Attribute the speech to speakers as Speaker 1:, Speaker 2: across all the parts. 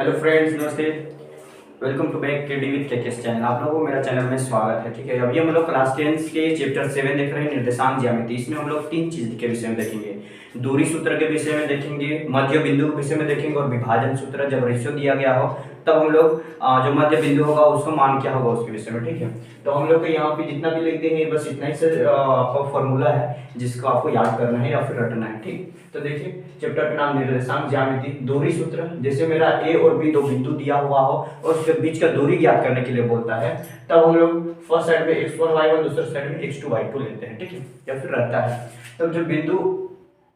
Speaker 1: Hello friends, नमस्ते। Welcome to back के D with केकेएस channel. आप लोगों को मेरा चैनल में स्वागत है। ठीक है, अभी हम लोग क्लास 10 के चैप्टर 7 देख रहे हैं, निर्देशांक ज्यामिति। इसमें हम लोग तीन चीज के विषय में देखेंगे। दूरी सूत्र के विषय में देखेंगे, मध्य बिंदु के विषय में देखेंगे और विभाजन सूत्र। जब रेशियो दिया गया हो तब हम लोग जो मध्य बिंदु होगा उसका मान क्या होगा उसके विषय में। ठीक है, तो हम लोग को यहाँ पे जितना भी लिख देंगे बस इतना ही से आपका फॉर्मूला है जिसको आपको याद करना है या फिर रटना है। ठीक, तो देखिए चैप्टर का नाम निर्देशांक ज्यामिति। दूरी सूत्र, जैसे मेरा ए और बी दो बिंदु दिया हुआ हो और उसके बीच का दूरी ज्ञात करने के लिए बोलता है, तब हम लोग फर्स्ट साइड में x1 y1 दूसरे साइड में x2 y2 लेते हैं। ठीक है, या फिर रहता है तब जो बिंदु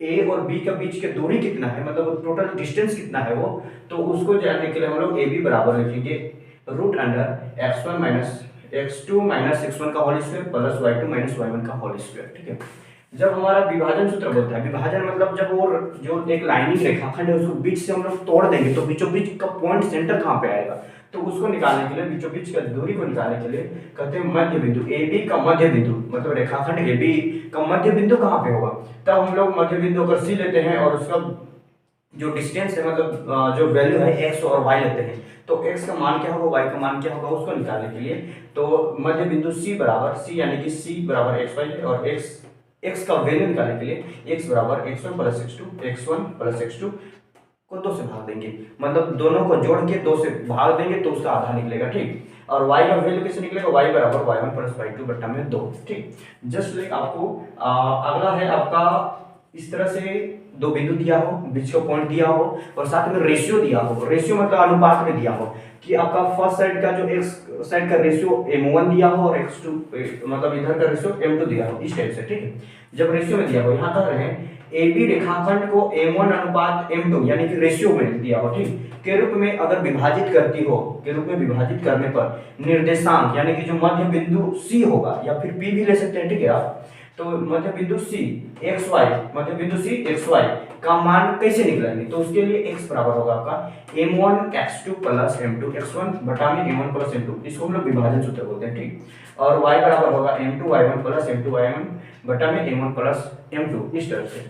Speaker 1: ए और बी के बीच की दूरी कितना है, मतलब टोटल डिस्टेंस कितना है वो, तो उसको जानने के लिए हम लोग ए बी बराबर लिखेंगे root under x1 minus x2 minus x1 का whole square plus y2 minus y1 का होल स्क्वायर। ठीक है, जब हमारा विभाजन सूत्र बोलता है, विभाजन मतलब जब वो जो एक लाइनिंग रेखाखंड है उसको बीच से हम लोग तोड़ देंगे तो बीचों बीच का पॉइंट सेंटर कहाँ पे आएगा, तो उसको निकालने के लिए बीचों बीच का दूरी को निकालने के लिए कहते हैं मध्य बिंदु। ए बी का मध्य बिंदु मतलब रेखाखंड ए बी का मध्य बिंदु कहाँ पे होगा, तब हम लोग मध्य बिंदु को सी लेते हैं और उसका जो डिस्टेंस है मतलब जो वैल्यू है एक्स और वाई लेते हैं। तो एक्स का मान क्या होगा, वाई का मान क्या होगा, उसको निकालने के लिए तो मध्य बिंदु सी बराबर सी यानी कि सी बराबर एक्स वाई और एक्स का वैल्यू निकालने के लिए x बराबर x1 plus x1 plus x2 को 2 से भाग देंगे, मतलब दोनों को जोड़ के 2 से भाग देंगे तो उसका आधा निकलेगा। ठीक, और y का वैल्यू कैसे निकलेगा, y बराबर y1 प्लस y2 बट्टा में 2। ठीक, जस्ट लाइक आपको अगला है आपका इस तरह से दो बिंदु दिया हो, बीच का पॉइंट दिया हो और साथ में रेशियो दिया हो। रेशियो मतलब अनुपात में दिया हो कि आपका फर्स्ट साइड का जो x साइड का रेशियो m1 दिया हो और x2 मतलब इधर का रेशियो m2 दिया हो, इस टाइप से। ठीक है, जब रेशियो में दिया हो, यहाँ कह रहे हैं AB रेखाखंड को m1 अनुपात m2 यानी कि रेशियो में दिया हो, ठीक, के रूप में अगर विभाजित करती हो, के रूप में विभाजित करने पर निर्देशांक यानी कि जो मध्य बिंदु C होगा या फिर P भी ले सकते हैं। ठीक है आप, तो मध्य बिंदु C xy, मध्य बिंदु C xy का मान कैसे निकलेंगे, तो उसके लिए x बराबर होगा आपका m1 x2 plus m2 x1 बटा में m1 प्लस m2, इसको हम लोग विभाजन सूत्र बोलते हैं। ठीक, और y बराबर होगा m2 y1 plus m2 y1 बटा में m1 प्लस m2, इस तरह से।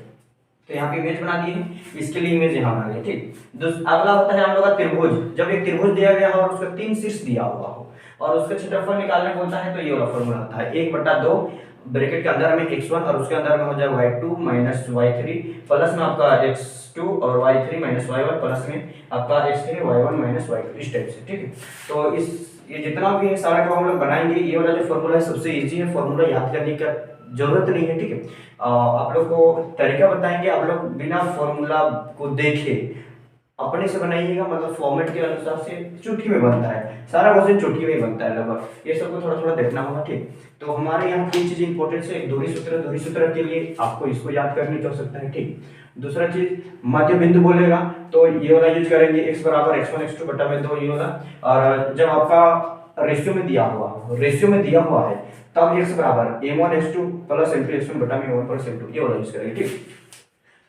Speaker 1: तो यहाँ पे इमेज बना दी है, इसके लिए इमेज यहाँ बना दी। ठीक, अगला होता है हम लोग का त्रिभुज। जब एक त्रिभुज दिया गया हो और उसका 3 शीर्ष दिया हुआ हो और उसका क्षेत्रफल निकालने को होता है, तो ये वाला फॉर्मूला होता है 1/2 ब्रैकेट के अंदर में x1 और उसके अंदर में हो जाए y2 माइनस y3 प्लस में आपका x2 और y3 माइनस y1 प्लस में आपका x3 y1 माइनस y2, इस टाइप से। ठीक है, तो ये जितना भी है सारा को हम लोग बनाएंगे। ये वाला जो फॉर्मूला है सबसे इजी है, फॉर्मूला याद करने का जरूरत नहीं है। ठीक है, आप लोग को तरीका बताएंगे, आप लोग बिना फॉर्मूला को देखे अपने से बनाइएगा, मतलब फॉर्मेट के अनुसार से चुटकी में बनता है, सारा क्वेश्चन चुटकी में ही बनता है लगभग, ये सबको थोड़ा थोड़ा देखना होगा। ठीक, तो हमारे यहाँ तीन चीज इंपॉर्टेंट है, एक दूरी सूत्र के लिए आपको इसको याद करने की आवश्यकता है। ठीक, दूसरा चीज मध्य बिंदु बोलेगा तो ये वाला यूज करेंगे x बराबर x1 x2 बटा में 2 ये वाला, और जब आपका रेशियो में दिया हुआ है तब x बराबर m1 x2 plus m2 x1 बटा में m1 प्लस m2 ये वाला यूज करेंगे। ठीक,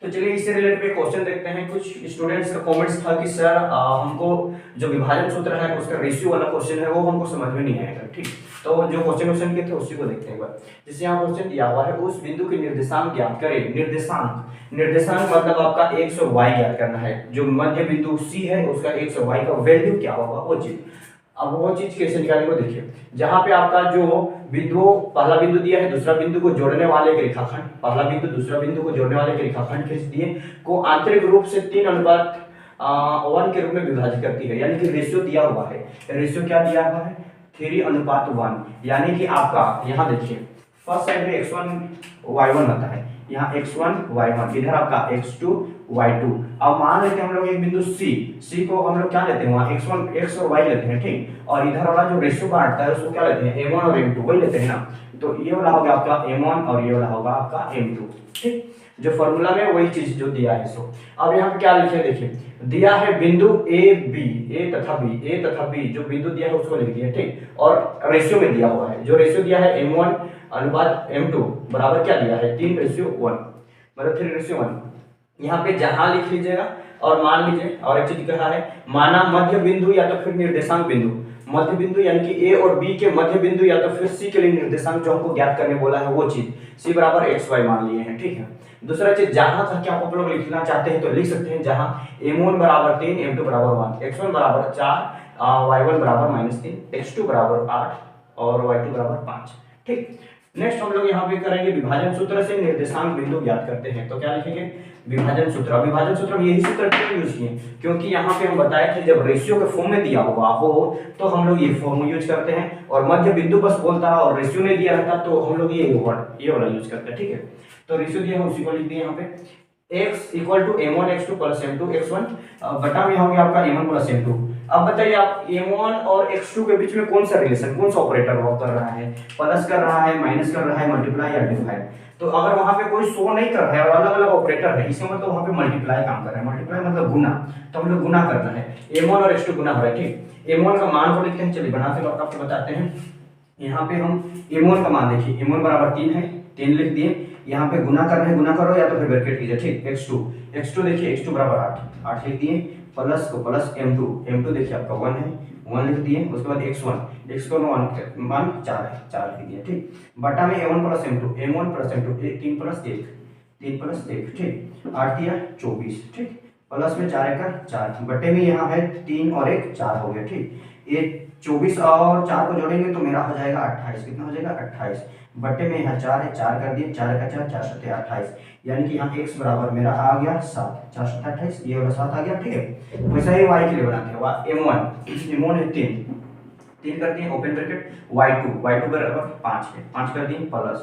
Speaker 1: तो चलिए इससे रिलेटेड क्वेश्चन देखते हैं। कुछ स्टूडेंट्स का कमेंट्स था कि सर हमको जो विभाजन सूत्र है उसका रेशियो वाला क्वेश्चन है वो हमको समझ में नहीं आएगा। ठीक, तो जो क्वेश्चन के थे उसी को देखते हैं एक बार। जैसे यहाँ क्वेश्चन दिया हुआ है, उस बिंदु के निर्देशांक ज्ञात करें। निर्देशांक मतलब आपका x और y ज्ञात करना है। जो मध्य बिंदु C है उसका x और y का वैल्यू क्या होगा वो चीज। अब वो चीज कैसे निकालेंगे वो देखिए। जहां पे आपका जो बिंदु पहला बिंदु दिया है, दूसरा बिंदु को जोड़ने वाले के रेखाखंड, पहला बिंदु दूसरा बिंदु को जोड़ने वाले के रेखाखंड खींच दिए को आंतरिक रूप से 3:1 के रूप में विभाजित करती है, यानी कि रेशियो दिया हुआ है। रेशियो क्या दिया हुआ है, 3:1, यानी कि आपका यहाँ देखिए फर्स्ट साइड में x1 y1 होता है, यहाँ x1 y1, इधर आपका x2 y2। अब मान लेते हैं हम लोग एक बिंदु C को हम लोग क्या लेते हैं, वहाँ x और y लेते हैं। ठीक, और इधर वाला जो रेशियो बांटता है उसको क्या लेते हैं, m1 और m2 वही लेते हैं ना। तो ये वाला होगा आपका m1 और ये वाला होगा आपका m2। ठीक, जो फॉर्मूला में वही चीज जो दिया है सो। अब यहाँ पे क्या लिखे देखिए, दिया है बिंदु ए तथा बी, जो बिंदु दिया है उसको लिख दिया। ठीक, और रेशियो में दिया हुआ है, जो रेशियो दिया है m1 अनुपात m2 बराबर क्या दिया है 3:1, मतलब 3:1। यहाँ पे जहां लिख लीजिएगा और मान लीजिए। और एक चीज कहा है, माना मध्य बिंदु या तो फिर निर्देशांक बिंदु, मध्य बिंदु यानी कि ए और बी के मध्य बिंदु या तो फिर सी के लिए निर्देशांक जो हमको ज्ञात करने बोला है वो चीज सी बराबर एक्स वाई मान लिए हैं, ठीक है। दूसरा चीज जहां तक आप लोग लिखना चाहते हैं तो लिख सकते हैं, जहां m1 बराबर 3, m2 बराबर 1, x1 बराबर 4, y1 बराबर -3, x2 बराबर 8 और y2 बराबर 5, ठीक। नेक्स्ट हम लोग यहाँ पे करेंगे विभाजन सूत्र से निर्देशांक बिंदु ज्ञात करते हैं। तो क्या लिखेंगे, विभाजन सूत्र। विभाजन सूत्र हम यही सूत्र क्यों यूज किए, क्योंकि यहाँ पे हम बताए थे जब रेशियो के फॉर्म में दिया हुआ हो तो हम लोग ये फॉर्म यूज करते हैं, और मध्य बिंदु बस बोलता है और रेशियो में दिया रहता तो हम लोग ये वाला यूज करते हैं, ठीक है। तो रेशियो दिया है उसी को लिख दिए यहाँ पे, x equal to m1 x2 plus m2 x1 बटा में होगा आपका m1 प्लस m2। अब बताइए आप m1 और x2 के बीच में कौन सा रिलेशन, कौन सा ऑपरेटर वर्क कर रहा है, प्लस कर रहा है, माइनस कर रहा है, मल्टीप्लाई या डिवाइड। तो अगर वहां पे कोई शो नहीं कर रहा है और अलग अलग ऑपरेटर है, इसका मतलब वहां पे मल्टीप्लाई काम कर रहा है। मल्टीप्लाई मतलब गुना, तो हम लोग गुना करना है, m1 और x2 गुना हो रहा है, ठीक। m1 का मान को लिखते हैं, चलिए बना के आपको बताते हैं। यहाँ पे हम m1 का मान देखिए, m1 बराबर 3 है, 3 लिख दिए। यहाँ पे गुना करना है, गुना करो या तो फिर ब्रैकेट कीजिए, ठीक। x2 देखिए, x2 बराबर 8 लिख दिए, प्लस को प्लस m2 देखिए आपका 1 है, 1 लिख दिए। उसके बाद x1 मान 4 है, 4 लिख दिए, ठीक। बटा में m1 प्लस m2 3 प्लस 1, ठीक। 8 दिया 24, ठीक। प्लस में 4 का 4, बटे में यहाँ है 3 और 1 4 हो गया, ठीक। ये 24 और 4 को जोड़ेंगे तो मेरा हो जाएगा 28। कितना हो जाएगा 28, बटे में यहाँ 4 है, 4 कर दिए, 4 का 4 4 7 28, यानी कि यहाँ x बराबर मेरा आ गया 7, 4 7 28, ये वाला 7 आ गया, ठीक है। वैसा ही y के लिए बनाते हैं, m1 है 3 कर दिए ओपन ब्रैकेट, y2 बराबर 5 है, 5 कर दिए, प्लस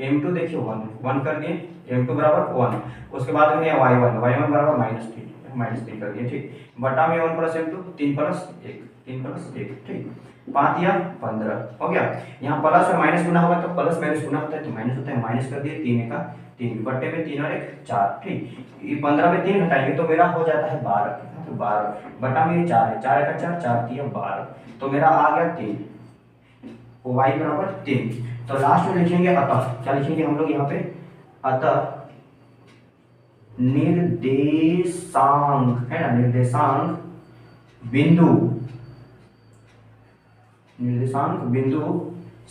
Speaker 1: m2 देखिए 1 कर दिए, m2 बराबर 1। उसके बाद में y1 बराबर -3 कर दिए, ठीक। बटा में 1 प्लस m2 3 प्लस 1, ठीक। 5 या 15 हो गया। यहाँ प्लस और माइनस गुना होगा तो प्लस माइनस गुना होता है तो माइनस होता है, माइनस कर दिए, 3 का 3, बटे में 3 और 1 4, ठीक। ये 15 में 3 घटाएंगे तो मेरा हो जाता है 12, तो 12 बटा में 4 है, 4 का 4 4 3 12, तो मेरा आ गया 3, y बराबर 3। तो लास्ट में लिखेंगे अतः, क्या लिखेंगे हम लोग यहाँ पे, अतः निर्देशांक है ना, निर्देशांक बिंदु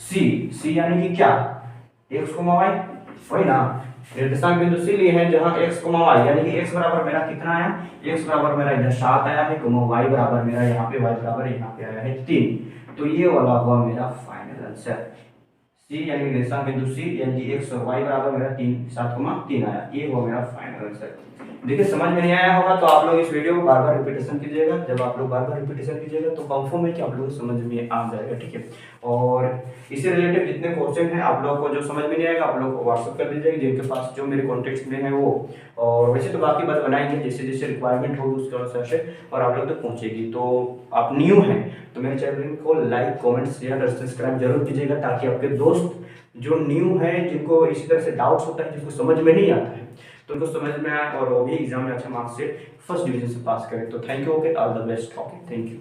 Speaker 1: C यानी कि क्या, x, y, वही ना। निर्देशांक बिंदु C लिए हैं जहां x, y यानी कि x बराबर मेरा कितना आया, x बराबर मेरा इधर 7 आया है, y बराबर मेरा यहाँ पे, y बराबर यहाँ पे आया है 3। तो ये वाला हुआ मेरा फाइनल आंसर। C यानी निर्देशांक बिंदु C यानी कि x और y बराबर मेरा 3 7,3 आया, ये हुआ मेरा फाइनल आंसर। देखिए समझ में नहीं आया होगा तो आप लोग इस वीडियो को बार बार रिपीटेशन कीजिएगा। जब आप लोग बार बार रिपीटेशन कीजिएगा तो कंफर्म है कि आप लोग समझ में आ जाएगा, ठीक है। और इससे रिलेटेड जितने क्वेश्चन हैं आप लोग को जो समझ में नहीं आएगा आप लोग को व्हाट्सअप कर दीजिएगा, जिनके पास जो मेरे कॉन्टेक्ट में है वो। और वैसे तो बाकी बात बनाएंगे जैसे जैसे रिक्वायरमेंट होगी उसके अनुसार से और आप लोग तक पहुँचेगी। तो आप न्यू हैं तो मेरे चैनल को लाइक कॉमेंट शेयर और सब्सक्राइब जरूर कीजिएगा, ताकि आपके दोस्त जो न्यू है, जिनको इसी तरह से डाउट्स होता है, जिनको समझ में नहीं आता है, तो उनको समझ में आए और वो भी एग्जाम में अच्छा मार्क्स से फर्स्ट डिवीजन से पास करें। तो thank you, okay, all the best, okay, thank you.